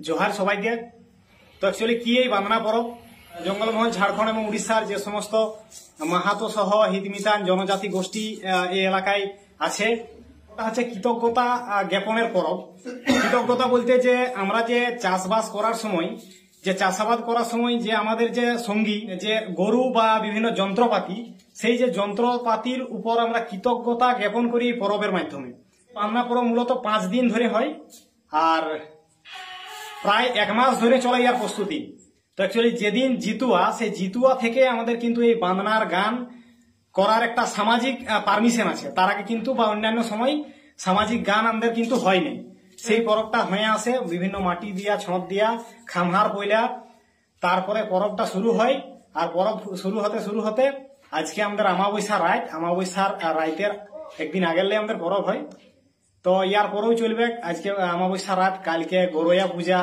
जोहार सबाइके। तो एक्चुअली कि এই বান্দনা পরব জঙ্গলমহল ঝাড়খণ্ড এবং উড়িষ্যার যে সমস্ত মাহাতো সহ হিতমিতান জনজাতি গোষ্ঠী এই এলাকায় আছে ওটা হচ্ছে কৃতজ্ঞতা জ্ঞাপনের পরব। কৃতজ্ঞতা বলতে যে আমরা যে চাষবাস করার সময় যে চাষাবাদ করার সময় যে আমাদের যে সঙ্গী যে গরু বা বিভিন্ন যন্ত্রপাতি সেই যে যন্ত্রপাতির উপর আমরা কৃতজ্ঞতা জ্ঞাপন করি এই পরবের মাধ্যমে। বান্দনা পরব মূলত 5 দিন ধরে হয় আর প্রায় 1 মাস ধরে চলে ইয়ার প্রস্তুতি। তো অ্যাকচুয়ালি যেদিন জিতুয়া সেই জিতুয়া থেকে আমাদের কিন্তু এই বান্দনার গান করার একটা সামাজিক পারমিশন আছে। তার আগে কিন্তু বা অন্যান্য সময় সামাজিক গান আমাদের কিন্তু হয়নি। সেই পরবটা হয়ে আসে বিভিন্ন মাটি দিয়া ছঁদ দিয়া খামহার পয়লা তারপরে পরবটা শুরু হয়। আর পরব শুরু হতে আজকে আমাদের আমাবস্যার রাইতের একদিন আগেরলে আমাদের পরব হয়। তো ইয়ার পরেও চলবে আজকে আমাবস্যা রাত, কালকে গরয়া পূজা,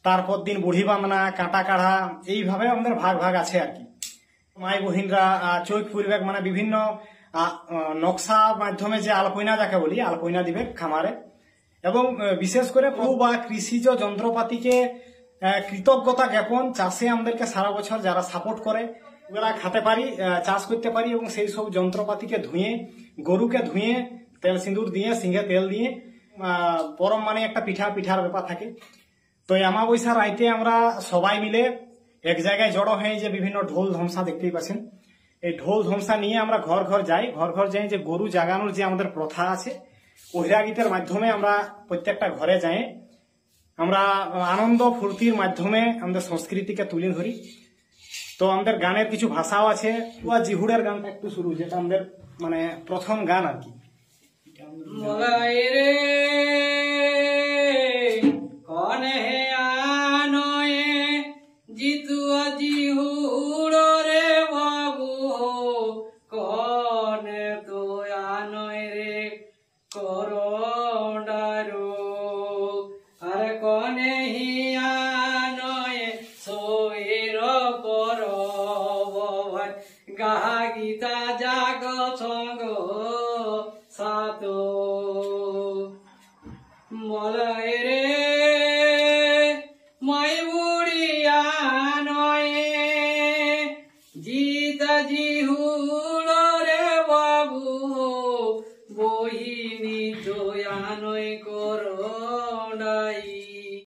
তারপর দিন বুড়ি বান্দনা, কাঁটা কাড়া, এইভাবে আমাদের ভাগ ভাগ আছে আর কি। মাই বহিনরা চৈত পূর্বেক মানে বিভিন্ন নকশা মাধ্যমে যে আলপয়না যাকে বলি আলপয়না দিবে খামারে। এবং বিশেষ করে পশু বা কৃষিজ যন্ত্রপাতিকে কৃতজ্ঞতা জ্ঞাপন চাষে আমাদেরকে সারা বছর যারা সাপোর্ট করে ওরা খাতে পারি চাষ করতে পারি এবং সেই সব যন্ত্রপাতিকে ধুয়ে গরুকে ধুয়ে তেল সিঁদুর দিয়ে সিংহে তেল দিয়ে পরম মানে একটা পিঠার ব্যাপার থাকে। তো এই আমাবস্যার রাইতে আমরা সবাই মিলে এক জায়গায় জড়ো হয়ে যে বিভিন্ন ঢোল ধ্বংসা দেখতেই পাচ্ছেন এই ঢোল ধ্বংসা নিয়ে আমরা ঘর ঘর যাই যে গরু জাগানোর যে আমাদের প্রথা আছে ওহিরা গীতের মাধ্যমে আমরা প্রত্যেকটা ঘরে যাই আমরা আনন্দ ফুর্তির মাধ্যমে আমাদের সংস্কৃতিকে তুলে ধরি। তো আমাদের গানের কিছু ভাষাও আছে। জিহুড়ের গানটা একটু শুরু যেটা আমাদের মানে প্রথম গান আর কি। জিতুয়া জিহুড় রে বাবু কনে তো আনয় রে করডারো আর কনে হিয়ানয় সইর পর গাহা গীতা জাগ সঙ্গ